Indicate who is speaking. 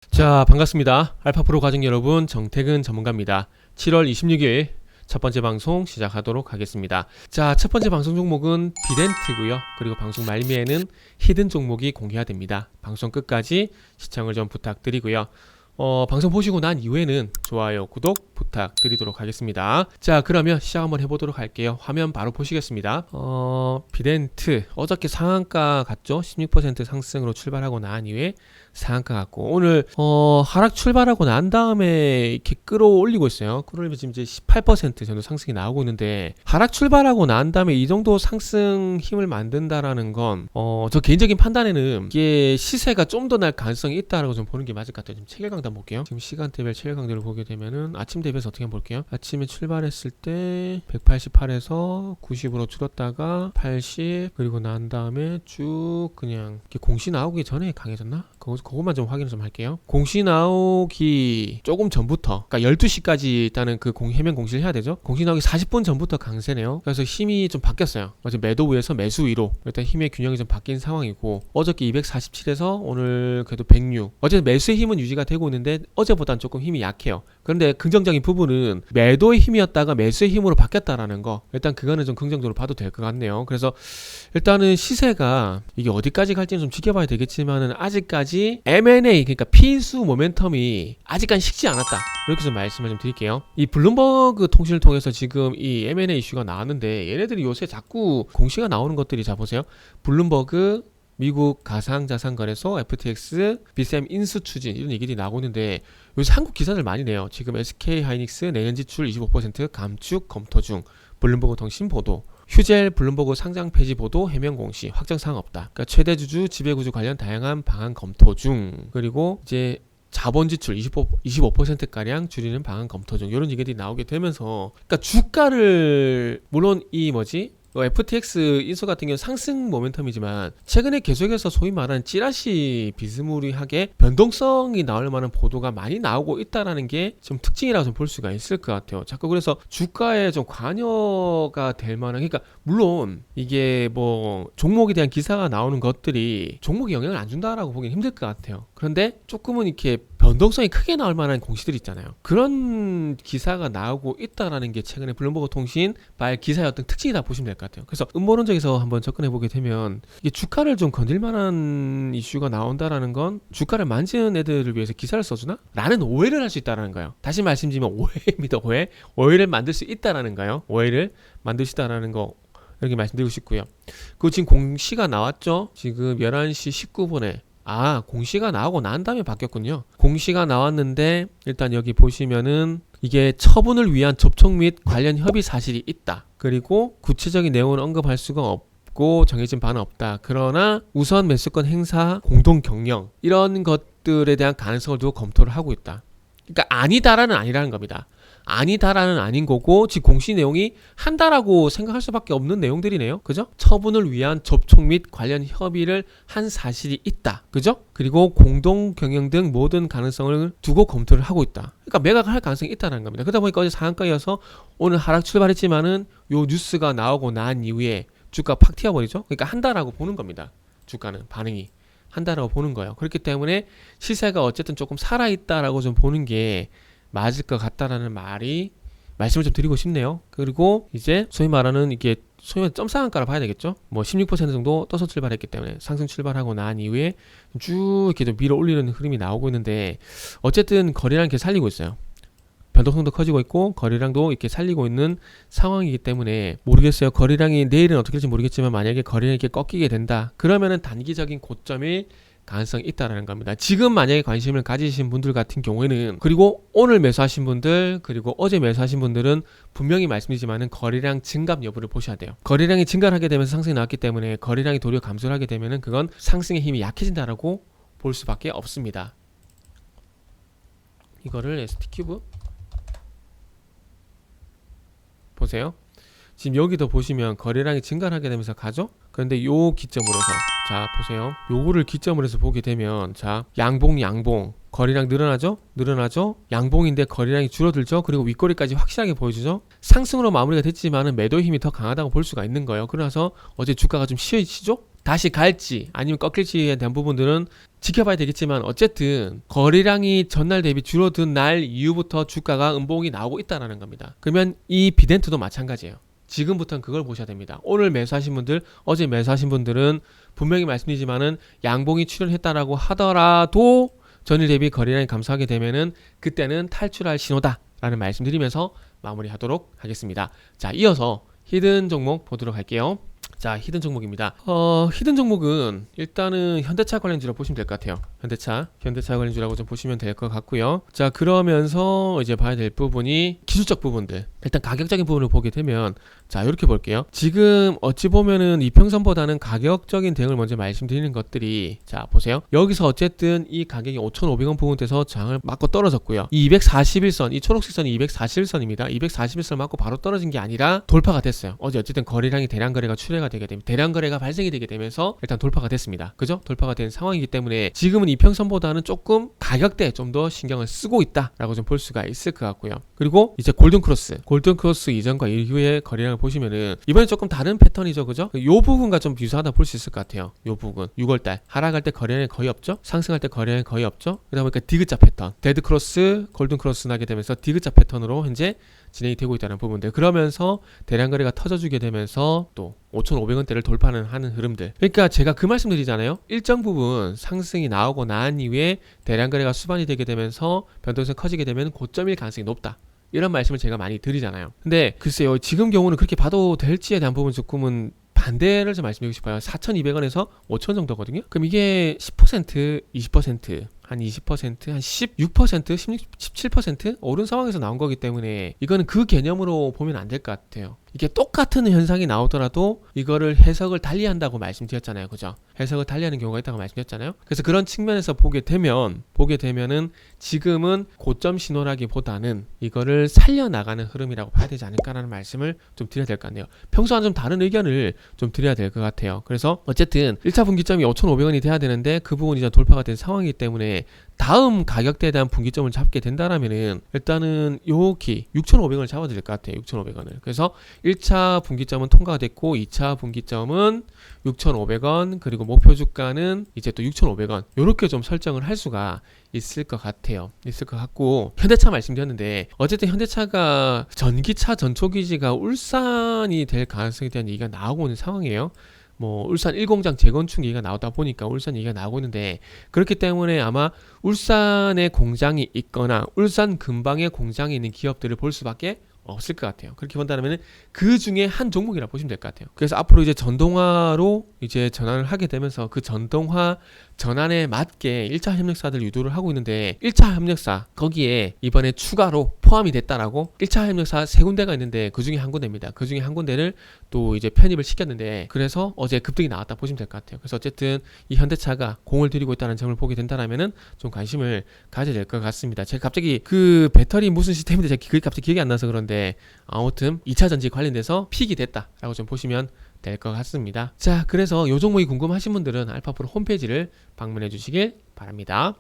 Speaker 1: 자, 반갑습니다. 알파프로 과정 여러분, 정태근 전문가입니다. 7월 26일 첫 번째 방송 시작하도록 하겠습니다. 자, 첫 번째 방송 종목은 비덴트고요. 그리고 방송 말미에는 히든 종목이 공개가 됩니다. 방송 끝까지 시청을 좀 부탁드리고요. 방송 보시고 난 이후에는 좋아요, 구독 부탁드리도록 하겠습니다. 자, 그러면 시작 한번 해보도록 할게요. 화면 바로 보시겠습니다. 비덴트 어저께 상한가 갔죠? 16% 상승으로 출발하고 난 이후에 상한가 갔고, 오늘 하락 출발하고 난 다음에 이렇게 끌어올리고 있어요. 끌어올리면 지금 이제 18% 정도 상승이 나오고 있는데, 하락 출발하고 난 다음에 이 정도 상승 힘을 만든다라는 건 저 개인적인 판단에는 이게 시세가 좀 더 날 가능성이 있다라고 좀 보는 게 맞을 것 같아요. 지금 체결 강단 볼게요. 지금 시간대별 체결 강도를 보게 되면은 아침 대비해서 어떻게 한번 볼게요. 아침에 출발했을 때 188에서 90으로 줄었다가 80, 그리고 난 다음에 쭉 그냥 이렇게 공시 나오기 전에 강해졌나? 그것만 좀 확인을 좀 할게요. 공시 나오기 조금 전부터, 그러니까 12시까지 일단은 그 해면 공시를 해야 되죠. 공시 나오기 40분 전부터 강세네요. 그래서 힘이 좀 바뀌었어요. 어제 매도 위에서 매수 위로 일단 힘의 균형이 좀 바뀐 상황이고, 어저께 247에서 오늘 그래도 106. 어제 매수의 힘은 유지가 되고 있는데 어제보단 조금 힘이 약해요. 그런데 긍정적인 부분은 매도의 힘이었다가 매수의 힘으로 바뀌었다라는 거, 일단 그거는 좀 긍정적으로 봐도 될 것 같네요. 그래서 일단은 시세가 이게 어디까지 갈지는 좀 지켜봐야 되겠지만은 아직까지 M&A, 그러니까 필수 모멘텀이 아직까지 식지 않았다, 이렇게 좀 말씀을 좀 드릴게요. 이 블룸버그 통신을 통해서 지금 이 M&A 이슈가 나왔는데, 얘네들이 요새 자꾸 공시가 나오는 것들이, 자 보세요. 블룸버그, 미국 가상자산거래소, FTX, 비샘 인수 추진, 이런 얘기들이 나오고 있는데, 요새 한국 기사들 많이 내요. 지금 SK하이닉스 내년 지출 25% 감축 검토 중, 블룸버그 통신 보도, 휴젤 블룸버그 상장 폐지 보도 해명 공시, 확정 사항 없다. 그러니까 최대 주주 지배구조 관련 다양한 방안 검토 중, 그리고 이제 자본 지출 25%가량 줄이는 방안 검토 중, 이런 얘기들이 나오게 되면서, 그러니까 주가를, 물론 FTX 인수 같은 경우는 상승 모멘텀이지만 최근에 계속해서 소위 말하는 찌라시 비스무리하게 변동성이 나올 만한 보도가 많이 나오고 있다라는 게 좀 특징이라고 좀 볼 수가 있을 것 같아요. 자꾸 그래서 주가에 좀 관여가 될 만한, 그러니까 물론 이게 뭐 종목에 대한 기사가 나오는 것들이 종목에 영향을 안 준다라고 보기는 힘들 것 같아요. 그런데 조금은 이렇게 변동성이 크게 나올 만한 공시들 있잖아요. 그런 기사가 나오고 있다라는 게 최근에 블룸버그 통신 발 기사였던 특징이다 보시면 될 것 같아요. 그래서 음모론적에서 한번 접근해 보게 되면, 이게 주가를 좀 건들 만한 이슈가 나온다라는 건 주가를 만지는 애들을 위해서 기사를 써주나? 라는 오해를 할 수 있다라는 거예요. 다시 말씀드리면 오해입니다. 오해를 만들 수 있다라는 거예요. 오해를 만들 수 있다라는 거, 이렇게 말씀드리고 싶고요. 그 지금 공시가 나왔죠. 지금 11시 19분에 공시가 나오고 난 다음에 바뀌었군요. 공시가 나왔는데, 일단 여기 보시면은 이게 처분을 위한 접촉 및 관련 협의 사실이 있다. 그리고 구체적인 내용은 언급할 수가 없고 정해진 바는 없다. 그러나 우선 매수권 행사, 공동 경영, 이런 것들에 대한 가능성을 두고 검토를 하고 있다. 그러니까 아니다라는 아니라는 겁니다. 아니다라는 아닌 거고, 지금 공시 내용이 한다라고 생각할 수밖에 없는 내용들이네요. 그죠? 처분을 위한 접촉 및 관련 협의를 한 사실이 있다. 그죠? 그리고 공동 경영 등 모든 가능성을 두고 검토를 하고 있다. 그러니까 매각할 가능성이 있다는 겁니다. 그러다 보니까 어제 상한가여서 오늘 하락 출발했지만은 요 뉴스가 나오고 난 이후에 주가 팍 튀어버리죠. 그러니까 한다라고 보는 겁니다. 주가는 반응이 한다라고 보는 거예요. 그렇기 때문에 시세가 어쨌든 조금 살아있다라고 좀 보는 게 맞을 것 같다라는 말씀을 좀 드리고 싶네요. 그리고 이제 소위 말하는 이게 소위 말하는 점상한가를 봐야 되겠죠. 뭐 16% 정도 떠서 출발했기 때문에 상승 출발하고 난 이후에 쭉 이렇게 좀 밀어 올리는 흐름이 나오고 있는데, 어쨌든 거래량 이렇게 살리고 있어요. 변동성도 커지고 있고 거래량도 이렇게 살리고 있는 상황이기 때문에 모르겠어요. 거래량이 내일은 어떻게 될지 모르겠지만, 만약에 거래량이 이렇게 꺾이게 된다, 그러면은 단기적인 고점일 가능성이 있다라는 겁니다. 지금 만약에 관심을 가지신 분들 같은 경우에는, 그리고 오늘 매수하신 분들, 그리고 어제 매수하신 분들은 분명히 말씀드리지만은 거래량 증가 여부를 보셔야 돼요. 거래량이 증가를 하게 되면서 상승이 나왔기 때문에, 거래량이 도리어 감소를 하게 되면은 그건 상승의 힘이 약해진다라고 볼 수밖에 없습니다. 이거를 ST큐브 보세요. 지금 여기도 보시면 거래량이 증가하게 되면서 가죠. 그런데 요 기점으로 해서 자 보세요. 요거를 기점으로 해서 보게 되면 자 양봉 거래량 늘어나죠. 양봉인데 거래량이 줄어들죠. 그리고 윗꼬리까지 확실하게 보여주죠. 상승으로 마무리가 됐지만은 매도 힘이 더 강하다고 볼 수가 있는 거예요. 그래서 어제 주가가 좀 쉬어지죠. 다시 갈지 아니면 꺾일지에 대한 부분들은 지켜봐야 되겠지만 어쨌든 거래량이 전날 대비 줄어든 날 이후부터 주가가 음봉이 나오고 있다는 겁니다. 그러면 이 비덴트도 마찬가지예요. 지금부터는 그걸 보셔야 됩니다. 오늘 매수하신 분들, 어제 매수하신 분들은 분명히 말씀드리지만은 양봉이 출현했다라고 하더라도 전일 대비 거래량이 감소하게 되면은 그때는 탈출할 신호다라는 말씀드리면서 마무리하도록 하겠습니다. 자, 이어서 히든 종목 보도록 할게요. 자, 히든 종목입니다. 히든 종목은 일단은 현대차 관련주라고 보시면 될 것 같아요. 현대차 관련주라고 좀 보시면 될 것 같고요. 자, 그러면서 이제 봐야 될 부분이 기술적 부분들. 일단 가격적인 부분을 보게 되면 자, 이렇게 볼게요. 지금 어찌 보면은 이평선보다는 가격적인 대응을 먼저 말씀드리는 것들이 자, 보세요. 여기서 어쨌든 이 가격이 5,500원 부분대에서 장을 맞고 떨어졌고요. 이 241선, 이 초록색 선이 241선입니다. 241선 맞고 바로 떨어진 게 아니라 돌파가 됐어요. 어제 어쨌든 거래량이 대량 거래가 출회가 되게 되면 대량 거래가 발생이 되게 되면서 일단 돌파가 됐습니다. 그죠? 돌파가 된 상황이기 때문에 지금은 이평선보다는 조금 가격대에 좀 더 신경을 쓰고 있다라고 좀 볼 수가 있을 것 같고요. 그리고 이제 골든크로스 이전과 이후의 거래량을 보시면은 이번에 조금 다른 패턴이죠. 그죠? 요 부분과 좀 비슷하다 볼 수 있을 것 같아요. 요 부분 6월달 하락할 때 거래량이 거의 없죠. 상승할 때 거래량이 거의 없죠. 그러다 보니까 디귿자 패턴 데드크로스 골든크로스 나게 되면서 디귿자 패턴으로 현재 진행이 되고 있다는 부분들. 그러면서 대량 거래가 터져주게 되면서 또 5,500원대를 돌파하는 흐름들. 그러니까 제가 그 말씀 드리잖아요. 일정 부분 상승이 나오고 난 이후에 대량 거래가 수반이 되게 되면서 변동성이 커지게 되면 고점일 가능성이 높다. 이런 말씀을 제가 많이 드리잖아요. 근데 글쎄요, 지금 경우는 그렇게 봐도 될지에 대한 부분 조금은 반대를 좀 말씀드리고 싶어요. 4,200원에서 5,000원 정도거든요. 그럼 이게 10%, 20%, 한 20%, 한 16%, 17% 오른 상황에서 나온 거기 때문에 이거는 그 개념으로 보면 안 될 것 같아요. 이게 똑같은 현상이 나오더라도 이거를 해석을 달리한다고 말씀드렸잖아요. 그죠? 해석을 달리하는 경우가 있다고 말씀드렸잖아요. 그래서 그런 측면에서 보게 되면은 지금은 고점 신호라기보다는 이거를 살려나가는 흐름이라고 봐야 되지 않을까라는 말씀을 좀 드려야 될 것 같네요. 평소와는 좀 다른 의견을 좀 드려야 될 것 같아요. 그래서 어쨌든 1차 분기점이 5,500원이 돼야 되는데 그 부분이 이제 돌파가 된 상황이기 때문에 다음 가격대에 대한 분기점을 잡게 된다라면은 일단은 요기 6,500원을 잡아야 될 것 같아요. 6,500원을. 그래서 1차 분기점은 통과가 됐고 2차 분기점은 6,500원 그리고 목표 주가는 이제 또 6,500원 요렇게 좀 설정을 할 수가 있을 것 같아요. 있을 것 같고 현대차 말씀드렸는데 어쨌든 현대차가 전기차 전초기지가 울산이 될 가능성에 대한 얘기가 나오고 있는 상황이에요. 뭐 울산 1공장 재건축 얘기가 나오다 보니까 울산 얘기가 나오고 있는데 그렇기 때문에 아마 울산에 공장이 있거나 울산 근방에 공장이 있는 기업들을 볼 수밖에 없을 것 같아요. 그렇게 본다면 그 중에 한 종목이라고 보시면 될 것 같아요. 그래서 앞으로 이제 전동화로 이제 전환을 하게 되면서 그 전동화 전환에 맞게 1차 협력사들 유도를 하고 있는데 1차 협력사 거기에 이번에 추가로 포함이 됐다라고 1차 협력사 3군데가 있는데 그 중에 한 군데입니다. 그 중에 한 군데를 또 이제 편입을 시켰는데 그래서 어제 급등이 나왔다 보시면 될 것 같아요. 그래서 어쨌든 이 현대차가 공을 들이고 있다는 점을 보게 된다라면은 좀 관심을 가져야 될 것 같습니다. 제가 갑자기 그 배터리 무슨 시스템인데 제가 그게 갑자기 기억이 안 나서 그런데 아무튼 2차 전지 관련돼서 픽이 됐다라고 좀 보시면 될 것 같습니다. 자, 그래서 요 종목이 궁금하신 분들은 알파프로 홈페이지를 방문해 주시길 바랍니다.